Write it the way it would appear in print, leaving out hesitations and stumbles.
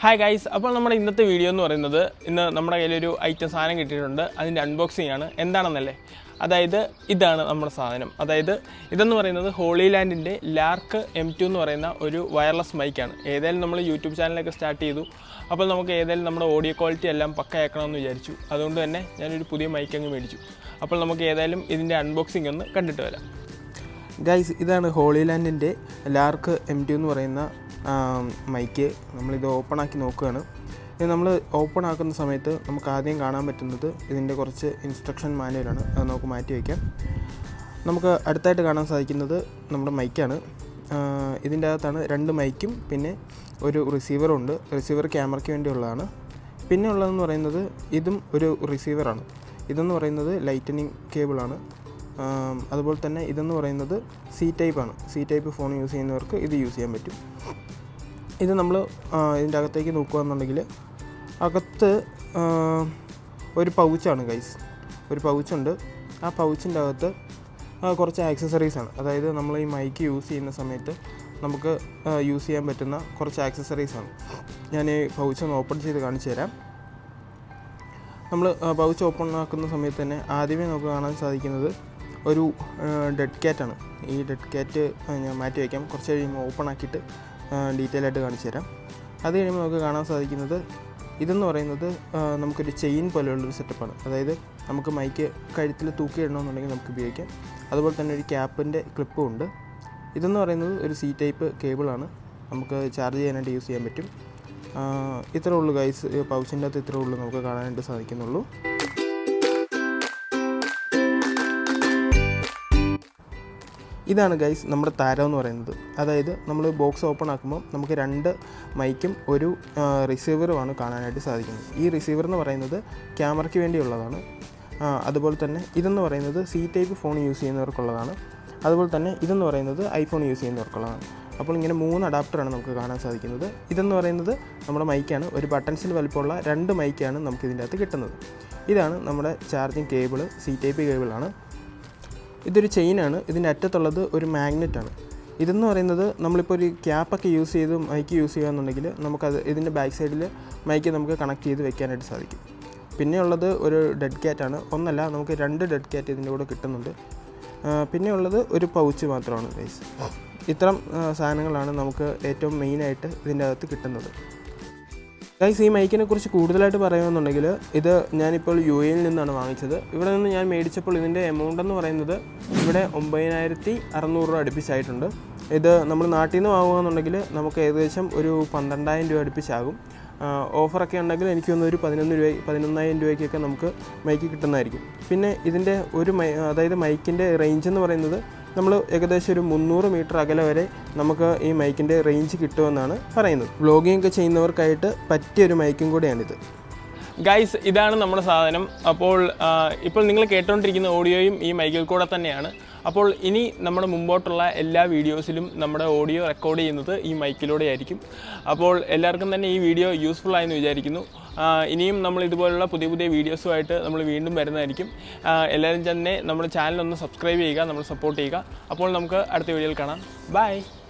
Hi guys, അപ്പോൾ നമ്മുടെ ഇന്നത്തെ വീഡിയോ എന്ന് പറയുന്നത് ഇന്ന് നമ്മുടെ കയ്യിലൊരു ഐറ്റം സാധനം കിട്ടിയിട്ടുണ്ട്. അതിൻ്റെ അൺബോക്സിംഗ് ആണ്. എന്താണെന്നല്ലേ, അതായത് ഇതാണ് നമ്മുടെ സാധനം. അതായത് ഇതെന്ന് പറയുന്നത് ഹോളി ലാൻഡിൻ്റെ ലാർക്ക് M2 എന്ന് പറയുന്ന ഒരു വയർലെസ് മൈക്കാണ്. ഏതായാലും നമ്മൾ യൂട്യൂബ് ചാനലൊക്കെ സ്റ്റാർട്ട് ചെയ്തു. അപ്പോൾ നമുക്ക് ഏതായാലും നമ്മുടെ ഓഡിയോ ക്വാളിറ്റി എല്ലാം പക്കയാക്കണമെന്ന് വിചാരിച്ചു. അതുകൊണ്ട് തന്നെ ഞാനൊരു പുതിയ മൈക്ക് അങ്ങ് മേടിച്ചു. അപ്പോൾ നമുക്ക് ഏതായാലും ഇതിൻ്റെ അൺബോക്സിംഗ് ഒന്ന് കണ്ടിട്ട് വരാം. ഗൈസ്, ഇതാണ് ഹോളി ലാൻഡിൻ്റെ ലാർക്ക് M2 എന്ന് പറയുന്ന മൈക്ക്. നമ്മളിത് ഓപ്പണാക്കി നോക്കുകയാണ്. ഇത് നമ്മൾ ഓപ്പൺ ആക്കുന്ന സമയത്ത് നമുക്ക് ആദ്യം കാണാൻ പറ്റുന്നത് ഇതിൻ്റെ കുറച്ച് ഇൻസ്ട്രക്ഷൻ മാനുവലാണ്. അത് നമുക്ക് മാറ്റി വയ്ക്കാം. നമുക്ക് അടുത്തായിട്ട് കാണാൻ സാധിക്കുന്നത് നമ്മുടെ മൈക്കാണ്. ഇതിൻ്റെ അകത്താണ് 2 മൈക്കും പിന്നെ ഒരു റിസീവറും ഉണ്ട്. റിസീവർ ക്യാമറയ്ക്ക് വേണ്ടിയുള്ളതാണ്. പിന്നെ ഉള്ളതെന്ന് പറയുന്നത് ഇതും ഒരു റിസീവറാണ്. ഇതെന്ന് പറയുന്നത് ലൈറ്റനിങ് കേബിളാണ്. അതുപോലെ തന്നെ ഇതെന്ന് പറയുന്നത് C ടൈപ്പാണ്. C ടൈപ്പ് ഫോൺ യൂസ് ചെയ്യുന്നവർക്ക് ഇത് യൂസ് ചെയ്യാൻ പറ്റും. ഇത് നമ്മൾ ഇതിൻ്റെ അകത്തേക്ക് നോക്കുകയാണെന്നുണ്ടെങ്കിൽ അകത്ത് ഒരു പൗച്ചാണ് ഗൈസ്. ഒരു പൗച്ചുണ്ട്. ആ പൗച്ചിൻ്റെ അകത്ത് കുറച്ച് ആക്സസറീസാണ്. അതായത് നമ്മൾ ഈ മൈക്ക് യൂസ് ചെയ്യുന്ന സമയത്ത് നമുക്ക് യൂസ് ചെയ്യാൻ പറ്റുന്ന കുറച്ച് ആക്സസറീസാണ്. ഞാൻ ഈ പൗച്ച് ഒന്ന് ഓപ്പൺ ചെയ്ത് കാണിച്ചു തരാം. നമ്മൾ പൗച്ച് ഓപ്പൺ ആക്കുന്ന സമയത്ത് തന്നെ ആദ്യമേ നമുക്ക് കാണാൻ സാധിക്കുന്നത് ഒരു ഡെഡ് ക്യാറ്റാണ്. ഈ ഡെഡ് ക്യാറ്റ് ഞാൻ മാറ്റി വയ്ക്കാം. കുറച്ച് കഴിയുമ്പോൾ ഓപ്പൺ ആക്കിയിട്ട് ഡീറ്റെയിൽ ആയിട്ട് കാണിച്ചു തരാം. അത് കഴിയുമ്പോൾ നമുക്ക് കാണാൻ സാധിക്കുന്നത് ഇതെന്ന് പറയുന്നത് നമുക്കൊരു ചെയിൻ പോലെയുള്ളൊരു സെറ്റപ്പാണ്. അതായത് നമുക്ക് മൈക്ക് കഴുത്തിൽ തൂക്കിയിടണമെന്നുണ്ടെങ്കിൽ നമുക്ക് ഉപയോഗിക്കാം. അതുപോലെ തന്നെ ഒരു ക്യാപ്പിൻ്റെ ക്ലിപ്പും ഉണ്ട്. ഇതെന്ന് പറയുന്നത് ഒരു C ടൈപ്പ് കേബിളാണ്. നമുക്ക് ചാർജ് ചെയ്യാനായിട്ട് യൂസ് ചെയ്യാൻ പറ്റും. ഇത്രേ ഉള്ളൂ ഗൈസ്. പൗച്ചിൻ്റെ അകത്ത് ഇത്രേ ഉള്ളൂ നമുക്ക് കാണാനായിട്ട് സാധിക്കുന്നുള്ളൂ. ഇതാണ് ഗൈസ് നമ്മുടെ താരം എന്ന് പറയുന്നത്. അതായത് നമ്മൾ ബോക്സ് ഓപ്പൺ ആക്കുമ്പോൾ നമുക്ക് 2 മൈക്കും ഒരു റിസീവറുമാണ് കാണാനായിട്ട് സാധിക്കുന്നത്. ഈ റിസീവർ എന്ന് പറയുന്നത് ക്യാമറയ്ക്ക് വേണ്ടിയുള്ളതാണ്. അതുപോലെ തന്നെ ഇതെന്ന് പറയുന്നത് C ടൈപ്പ് ഫോൺ യൂസ് ചെയ്യുന്നവർക്കുള്ളതാണ്. അതുപോലെ തന്നെ ഇതെന്ന് പറയുന്നത് ഐഫോൺ യൂസ് ചെയ്യുന്നവർക്കുള്ളതാണ്. അപ്പോൾ ഇങ്ങനെ 3 അഡാപ്റ്ററാണ് നമുക്ക് കാണാൻ സാധിക്കുന്നത്. ഇതെന്ന് പറയുന്നത് നമ്മുടെ മൈക്കാണ്. ഒരു ബട്ടൺസിൽ വലിപ്പമുള്ള 2 മൈക്കാണ് നമുക്ക് ഇതിൻ്റെ അകത്ത് കിട്ടുന്നത്. ഇതാണ് നമ്മുടെ ചാർജിങ് കേബിള്. C ടൈപ്പ് കേബിളാണ്. ഇതൊരു ചെയിനാണ്. ഇതിൻ്റെ അറ്റത്തുള്ളത് ഒരു മാഗ്നറ്റാണ്. ഇതെന്ന് പറയുന്നത് നമ്മളിപ്പോൾ ഒരു ക്യാപ്പൊക്കെ യൂസ് ചെയ്ത് മൈക്ക് യൂസ് ചെയ്യുകയെന്നുണ്ടെങ്കിൽ നമുക്കത് ഇതിൻ്റെ ബാക്ക് സൈഡിൽ മൈക്ക് നമുക്ക് കണക്ട് ചെയ്ത് വെക്കാനായിട്ട് സാധിക്കും. പിന്നെ ഉള്ളത് ഒരു ഡെഡ് ക്യാറ്റാണ്. ഒന്നല്ല, നമുക്ക് 2 ഡെഡ് ക്യാറ്റ് ഇതിൻ്റെ കൂടെ കിട്ടുന്നുണ്ട്. പിന്നെ ഉള്ളത് ഒരു പൗച്ച് മാത്രമാണ് ഗൈസ്. ഇത്തരം സാധനങ്ങളാണ് നമുക്ക് ഏറ്റവും മെയിനായിട്ട് ഇതിൻ്റെ അകത്ത് കിട്ടുന്നത്. ഗൈസ്, ഈ മൈക്കിനെ കുറിച്ച് കൂടുതലായിട്ട് പറയുകയെന്നുണ്ടെങ്കിൽ ഇത് ഞാനിപ്പോൾ UAE നിന്നാണ് വാങ്ങിച്ചത്. ഇവിടെ നിന്ന് ഞാൻ മേടിച്ചപ്പോൾ ഇതിൻ്റെ എമൗണ്ട് എന്ന് പറയുന്നത് ഇവിടെ 9600 രൂപ അടുപ്പിച്ചായിട്ടുണ്ട്. ഇത് നമ്മൾ നാട്ടിൽ നിന്ന് വാങ്ങുകയെന്നുണ്ടെങ്കിൽ നമുക്ക് ഏകദേശം ഒരു 12000 രൂപ അടുപ്പിച്ചാകും. ഓഫറൊക്കെ ഉണ്ടെങ്കിൽ എനിക്കൊന്ന് ഒരു 11,000 രൂപയ്ക്കൊക്കെ നമുക്ക് മൈക്ക് കിട്ടുന്നതായിരിക്കും. പിന്നെ ഇതിൻ്റെ അതായത് മൈക്കിൻ്റെ റേഞ്ച് എന്ന് പറയുന്നത് നമ്മൾ ഏകദേശം ഒരു 300 മീറ്റർ അകലെ വരെ നമുക്ക് ഈ മൈക്കിൻ്റെ റേഞ്ച് കിട്ടുമെന്നാണ് പറയുന്നത്. വ്ലോഗിംഗ് ഒക്കെ ചെയ്യുന്നവർക്കായിട്ട് പറ്റിയൊരു മൈക്കും കൂടെയാണിത്. ഗൈസ്, ഇതാണ് നമ്മുടെ സാധനം. ഇപ്പോൾ നിങ്ങൾ കേട്ടുകൊണ്ടിരിക്കുന്ന ഓഡിയോയും ഈ മൈക്കിൽ കൂടെ തന്നെയാണ്. അപ്പോൾ ഇനി നമ്മുടെ മുമ്പോട്ടുള്ള എല്ലാ വീഡിയോസിലും നമ്മുടെ ഓഡിയോ റെക്കോർഡ് ചെയ്യുന്നത് ഈ മൈക്കിലൂടെ ആയിരിക്കും. അപ്പോൾ എല്ലാവർക്കും തന്നെ ഈ വീഡിയോ യൂസ്ഫുൾ ആയെന്ന് വിചാരിക്കുന്നു. ഇനിയും നമ്മൾ ഇതുപോലുള്ള പുതിയ പുതിയ വീഡിയോസുമായിട്ട് നമ്മൾ വീണ്ടും വരുന്നതായിരിക്കും. എല്ലാവരും തന്നെ നമ്മുടെ ചാനലൊന്ന് സബ്സ്ക്രൈബ് ചെയ്യുക, നമ്മൾ സപ്പോർട്ട് ചെയ്യുക. അപ്പോൾ നമുക്ക് അടുത്ത വീഡിയോയിൽ കാണാം. ബൈ.